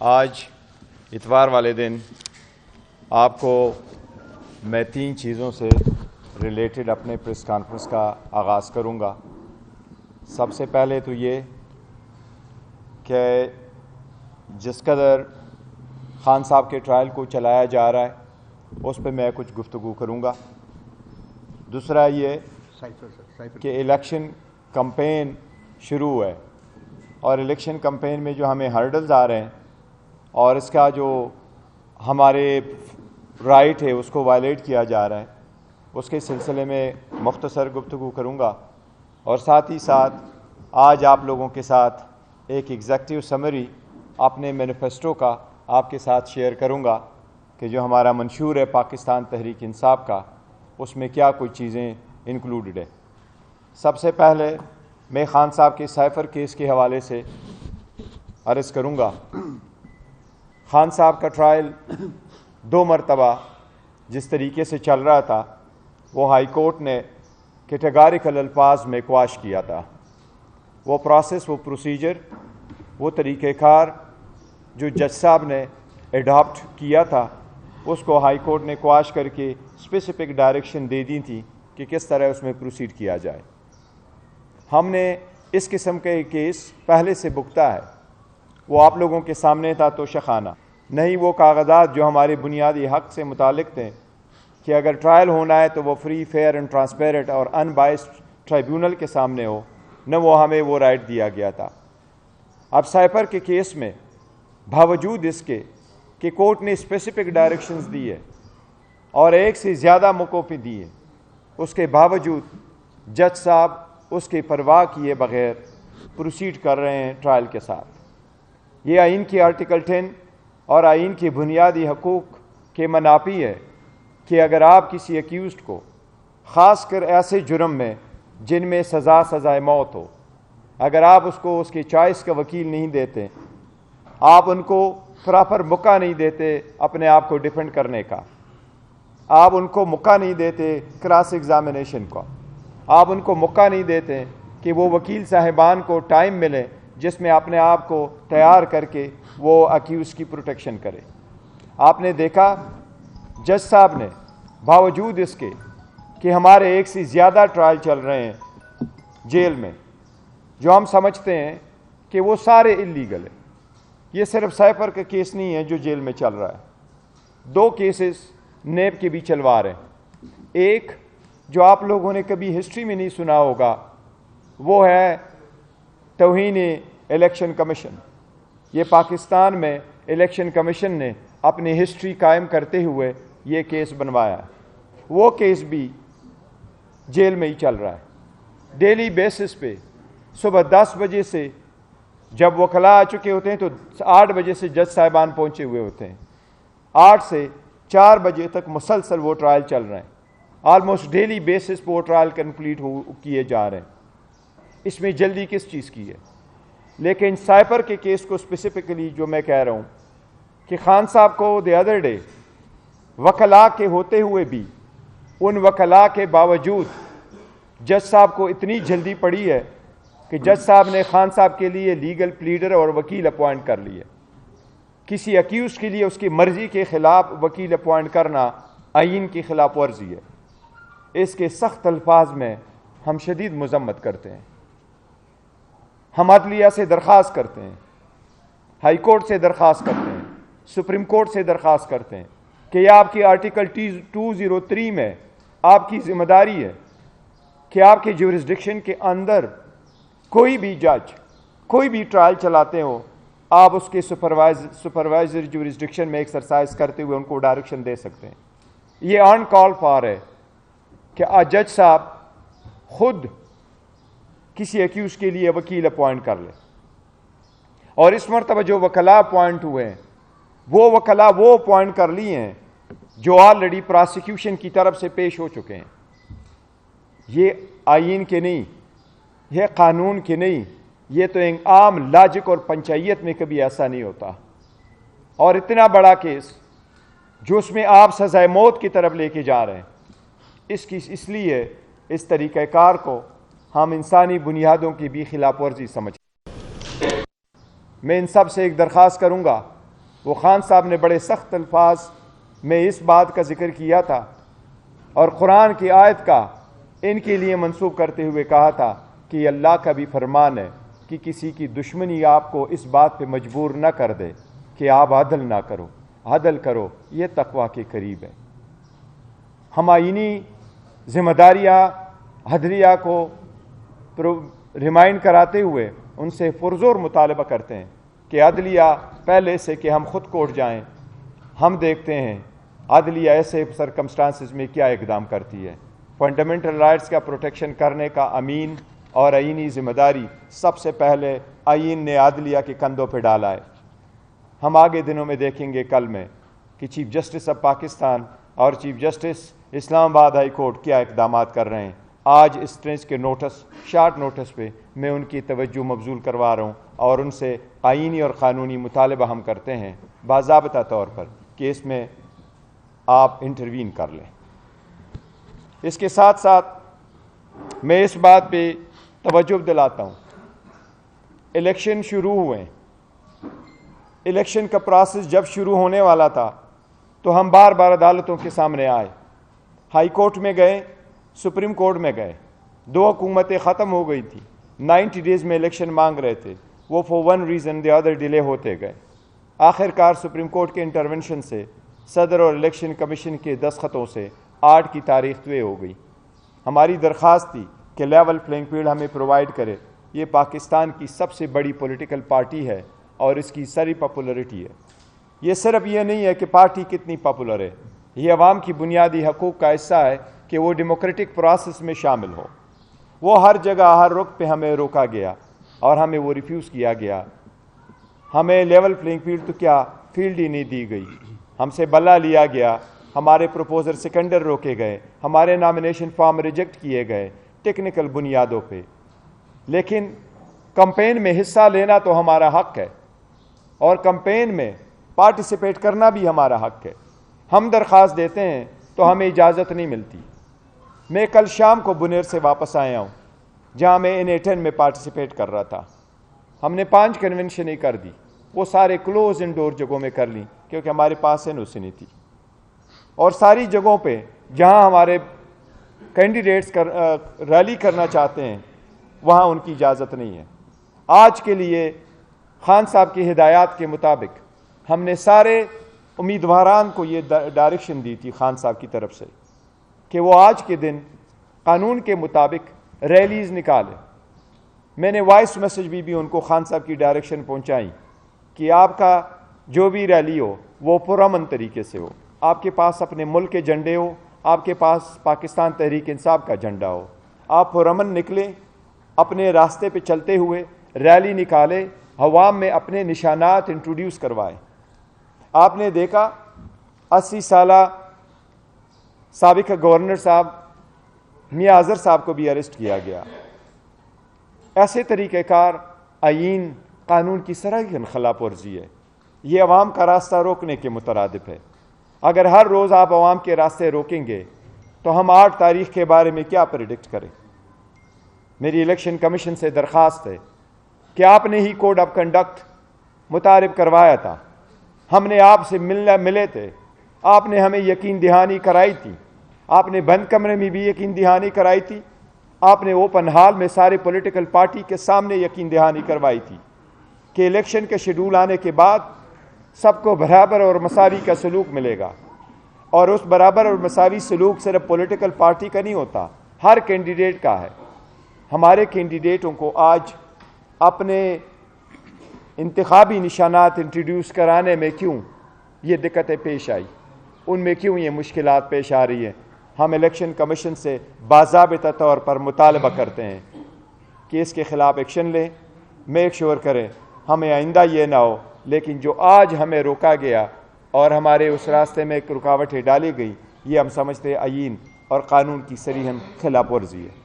آج اتوار والے دن آپ کو میں 3 چیزوں سے ریلیٹڈ اپنے پریس کانفرنس کا آغاز کروں گا۔ سب سے پہلے تو یہ کہ جس قدر خان صاحب کے ٹرائل کو چلایا جا رہا ہے اس پہ میں کچھ گفتگو کروں گا۔ دوسرا یہ کہ الیکشن کمپین شروع ہے اور الیکشن کمپین میں جو ہمیں ہرڈلز آ رہے ہیں اور اس کا جو ہمارے رائٹ ہے اس کو وائلیٹ کیا جا رہا ہے، اس کے سلسلے میں مختصر گفتگو کروں گا، اور ساتھ ہی ساتھ آج آپ لوگوں کے ساتھ ایک ایگزیکٹو سمری اپنے مینیفیسٹو کا آپ کے ساتھ شیئر کروں گا کہ جو ہمارا منشور ہے پاکستان تحریک انصاف کا، اس میں کیا کوئی چیزیں انکلوڈڈ ہے۔ سب سے پہلے میں خان صاحب کے سائفر کیس کے حوالے سے عرض کروں گا۔ خان صاحب کا ٹرائل 2 مرتبہ جس طریقے سے چل رہا تھا وہ ہائی کورٹ نے کیٹیگوریکل الفاظ میں قواش کیا تھا۔ وہ پروسیس، وہ پروسیجر، وہ طریقہ کار جو جج صاحب نے ایڈاپٹ کیا تھا اس کو ہائی کورٹ نے قواش کر کے اسپیسیفک ڈائریکشن دے دی تھی کہ کس طرح اس میں پروسیڈ کیا جائے۔ ہم نے اس قسم کا ایک کیس پہلے سے بکتا ہے، وہ آپ لوگوں کے سامنے تھا توشہ خانہ، نہیں وہ کاغذات جو ہمارے بنیادی حق سے متعلق تھے کہ اگر ٹرائل ہونا ہے تو وہ فری، فیئر اینڈ ٹرانسپیرنٹ اور ان بائسڈ ٹرائیبیونل کے سامنے ہو، نہ وہ ہمیں وہ رائٹ دیا گیا تھا۔ اب سائفر کے کیس میں باوجود اس کے کہ کورٹ نے اسپیسیفک ڈائریکشنز دی ہے اور ایک سے زیادہ موقعوں پہ دی ہے، اس کے باوجود جج صاحب اس کی پرواہ کیے بغیر پروسیڈ کر رہے ہیں ٹرائل کے ساتھ۔ یہ آئین کی آرٹیکل 10 اور آئین کی بنیادی حقوق کے منافی ہے کہ اگر آپ کسی ایکیوزڈ کو، خاص کر ایسے جرم میں جن میں سزائے موت ہو، اگر آپ اس کو اس کی چوائس کا وکیل نہیں دیتے، آپ ان کو پراپر موقع نہیں دیتے اپنے آپ کو ڈیفینڈ کرنے کا، آپ ان کو موقع نہیں دیتے کراس ایگزامینیشن کا، آپ ان کو موقع نہیں دیتے کہ وہ وکیل صاحبان کو ٹائم ملے جس میں اپنے آپ کو تیار کر کے وہ اکیوز کی پروٹیکشن کرے۔ آپ نے دیکھا جج صاحب نے باوجود اس کے کہ ہمارے ایک سے زیادہ ٹرائل چل رہے ہیں جیل میں جو ہم سمجھتے ہیں کہ وہ سارے اللیگل ہیں، یہ صرف سائفر کا کیس نہیں ہے جو جیل میں چل رہا ہے، 2 کیسز نیب کے بھی چلوا رہے ہیں۔ ایک جو آپ لوگوں نے کبھی ہسٹری میں نہیں سنا ہوگا وہ ہے توہین الیکشن کمیشن۔ یہ پاکستان میں الیکشن کمیشن نے اپنی ہسٹری قائم کرتے ہوئے یہ کیس بنوایا ہے، وہ کیس بھی جیل میں ہی چل رہا ہے۔ ڈیلی بیسس پہ صبح 10 بجے سے جب وکلاء آ چکے ہوتے ہیں تو 8 بجے سے جج صاحبان پہنچے ہوئے ہوتے ہیں، 8 سے 4 بجے تک مسلسل وہ ٹرائل چل رہے ہیں، آلموسٹ ڈیلی بیسس پہ وہ ٹرائل کنپلیٹ کیے جا رہے ہیں۔ اس میں جلدی کس چیز کی ہے؟ لیکن سائفر کے کیس کو اسپیسیفکلی جو میں کہہ رہا ہوں کہ خان صاحب کو دی ادر ڈے وکلاء کے ہوتے ہوئے بھی، ان وکلاء کے باوجود جج صاحب کو اتنی جلدی پڑی ہے کہ جج صاحب نے خان صاحب کے لیے لیگل پلیڈر اور وکیل اپوائنٹ کر لیے۔ کسی اکیوز کے لیے اس کی مرضی کے خلاف وکیل اپوائنٹ کرنا آئین کی خلاف ورزی ہے۔ اس کے سخت الفاظ میں ہم شدید مذمت کرتے ہیں۔ ہم عدلیہ سے درخواست کرتے ہیں، ہائی کورٹ سے درخواست کرتے ہیں، سپریم کورٹ سے درخواست کرتے ہیں کہ یہ آپ کی آرٹیکل 203 میں آپ کی ذمہ داری ہے کہ آپ کے جورسڈکشن کے اندر کوئی بھی جج کوئی بھی ٹرائل چلاتے ہو، آپ اس کے سپروائزر جورسڈکشن میں ایکسرسائز کرتے ہوئے ان کو ڈائریکشن دے سکتے ہیں۔ یہ آن کال فار ہے کہ جج صاحب خود کسی ایکیوز کے لیے وکیل اپوائنٹ کر لے، اور اس مرتبہ جو وکلاء اپوائنٹ ہوئے ہیں وہ وکلاء وہ اپوائنٹ کر لیے ہیں جو آلریڈی پراسیکیوشن کی طرف سے پیش ہو چکے ہیں۔ یہ آئین کے نہیں، یہ قانون کے نہیں، یہ تو ایک عام لاجک اور پنچایت میں کبھی ایسا نہیں ہوتا۔ اور اتنا بڑا کیس جو اس میں آپ سزائے موت کی طرف لے کے جا رہے ہیں، اس لیے اس طریقہ کار کو ہم انسانی بنیادوں کی بھی خلاف ورزی سمجھتے ہیں۔ میں ان سب سے ایک درخواست کروں گا وہ خان صاحب نے بڑے سخت الفاظ میں اس بات کا ذکر کیا تھا اور قرآن کی آیت کا ان کے لیے منسوب کرتے ہوئے کہا تھا کہ یہ اللہ کا بھی فرمان ہے کہ کسی کی دشمنی آپ کو اس بات پہ مجبور نہ کر دے کہ آپ عدل نہ کرو، عدل کرو، یہ تقویٰ کے قریب ہے۔ ہم آئینی ذمہ داریاں عدلیہ کو ریمائنڈ کراتے ہوئے ان سے پرزور مطالبہ کرتے ہیں کہ عدلیہ پہلے سے کہ ہم خود کوٹ جائیں، ہم دیکھتے ہیں عدلیہ ایسے سرکمسٹانسز میں کیا اقدام کرتی ہے۔ فنڈامنٹل رائٹس کا پروٹیکشن کرنے کا امین اور آئینی ذمہ داری سب سے پہلے آئین نے عدلیہ کے کندھوں پہ ڈالا ہے۔ ہم آگے دنوں میں دیکھیں گے کل میں کہ چیف جسٹس آف پاکستان اور چیف جسٹس اسلام آباد ہائی کورٹ کیا اقدامات کر رہے ہیں۔ آج اس ٹرینچ کے شارٹ نوٹس پہ میں ان کی توجہ مبذول کروا رہا ہوں اور ان سے آئینی اور قانونی مطالبہ ہم کرتے ہیں باضابطہ طور پر کہ اس میں آپ انٹروین کر لیں۔ اس کے ساتھ ساتھ میں اس بات پہ توجہ دلاتا ہوں، الیکشن شروع ہوئے، الیکشن کا پروسیس جب شروع ہونے والا تھا تو ہم بار بار عدالتوں کے سامنے آئے، ہائی کورٹ میں گئے، سپریم کورٹ میں گئے، 2 حکومتیں ختم ہو گئی تھی، 90 ڈیز میں الیکشن مانگ رہے تھے، وہ for one reason the other delay ہوتے گئے۔ آخر کار سپریم کورٹ کے انٹرونشن سے صدر اور الیکشن کمیشن کے دستخطوں سے 8 کی تاریخ طے ہو گئی۔ ہماری درخواست تھی کہ لیول پلینگ فیلڈ ہمیں پرووائڈ کرے، یہ پاکستان کی سب سے بڑی پولیٹیکل پارٹی ہے اور اس کی ساری پاپولرٹی ہے۔ یہ صرف یہ نہیں ہے کہ پارٹی کتنی پاپولر ہے، یہ عوام کی بنیادی حقوق کا حصہ ہے کہ وہ ڈیموکریٹک پروسیس میں شامل ہو۔ وہ ہر جگہ ہر رخ پہ ہمیں روکا گیا اور ہمیں وہ ریفیوز کیا گیا۔ ہمیں لیول پلینگ فیلڈ تو کیا فیلڈ ہی نہیں دی گئی، ہم سے بلا لیا گیا، ہمارے پروپوزر سیکنڈر روکے گئے، ہمارے نامینیشن فارم ریجیکٹ کیے گئے ٹیکنیکل بنیادوں پہ۔ لیکن کمپین میں حصہ لینا تو ہمارا حق ہے اور کمپین میں پارٹیسپیٹ کرنا بھی ہمارا حق ہے۔ ہم درخواست دیتے ہیں تو ہمیں اجازت نہیں ملتی۔ میں کل شام کو بنیر سے واپس آیا ہوں جہاں میں N18 میں پارٹیسپیٹ کر رہا تھا۔ ہم نے 5 کنونشنیں کر دی، وہ سارے کلوز انڈور جگہوں میں کر لیں کیونکہ ہمارے پاس NOC نہیں تھی، اور ساری جگہوں پہ جہاں ہمارے کینڈیڈیٹس ریلی کرنا چاہتے ہیں وہاں ان کی اجازت نہیں ہے۔ آج کے لیے خان صاحب کی ہدایات کے مطابق ہم نے سارے امیدواران کو یہ ڈائریکشن دی تھی خان صاحب کی طرف سے کہ وہ آج کے دن قانون کے مطابق ریلیز نکالیں۔ میں نے وائس میسج بھی ان کو خان صاحب کی ڈائریکشن پہنچائی کہ آپ کا جو بھی ریلی ہو وہ پرامن طریقے سے ہو، آپ کے پاس اپنے ملک کے جھنڈے ہو، آپ کے پاس پاکستان تحریک انصاف کا جھنڈا ہو، آپ پرامن نکلیں، اپنے راستے پہ چلتے ہوئے ریلی نکالیں، عوام میں اپنے نشانات انٹروڈیوس کروائیں۔ آپ نے دیکھا 80 سالہ سابق گورنر صاحب میاں اظہر صاحب کو بھی اریسٹ کیا گیا۔ ایسے طریقہ کار آئین قانون کی سراحت خلاف ورزی ہے، یہ عوام کا راستہ روکنے کے مترادف ہے۔ اگر ہر روز آپ عوام کے راستے روکیں گے تو ہم 8 تاریخ کے بارے میں کیا پریڈکٹ کریں؟ میری الیکشن کمیشن سے درخواست ہے کہ آپ نے ہی کوڈ آف کنڈکٹ متعارف کروایا تھا، ہم نے آپ سے ملے تھے، آپ نے ہمیں یقین دہانی کرائی تھی، آپ نے بند کمرے میں بھی یقین دہانی کرائی تھی، آپ نے اوپن ہال میں سارے پولیٹیکل پارٹی کے سامنے یقین دہانی کروائی تھی کہ الیکشن کے شیڈول آنے کے بعد سب کو برابر اور مساوی کا سلوک ملے گا، اور اس برابر اور مساوی سلوک صرف پولیٹیکل پارٹی کا نہیں ہوتا، ہر کینڈیڈیٹ کا ہے۔ ہمارے کینڈیڈیٹوں کو آج اپنے انتخابی نشانات انٹروڈیوس کرانے میں کیوں یہ دقتیں پیش آئی، ان میں کیوں یہ مشکلات پیش آ رہی ہیں؟ ہم الیکشن کمیشن سے باضابطہ طور پر مطالبہ کرتے ہیں کہ اس کے خلاف ایکشن لیں، میک شور کریں ہمیں آئندہ یہ نہ ہو۔ لیکن جو آج ہمیں روکا گیا اور ہمارے اس راستے میں ایک رکاوٹیں ڈالی گئی، یہ ہم سمجھتے ہیں آئین اور قانون کی صریحاً خلاف ورزی ہے۔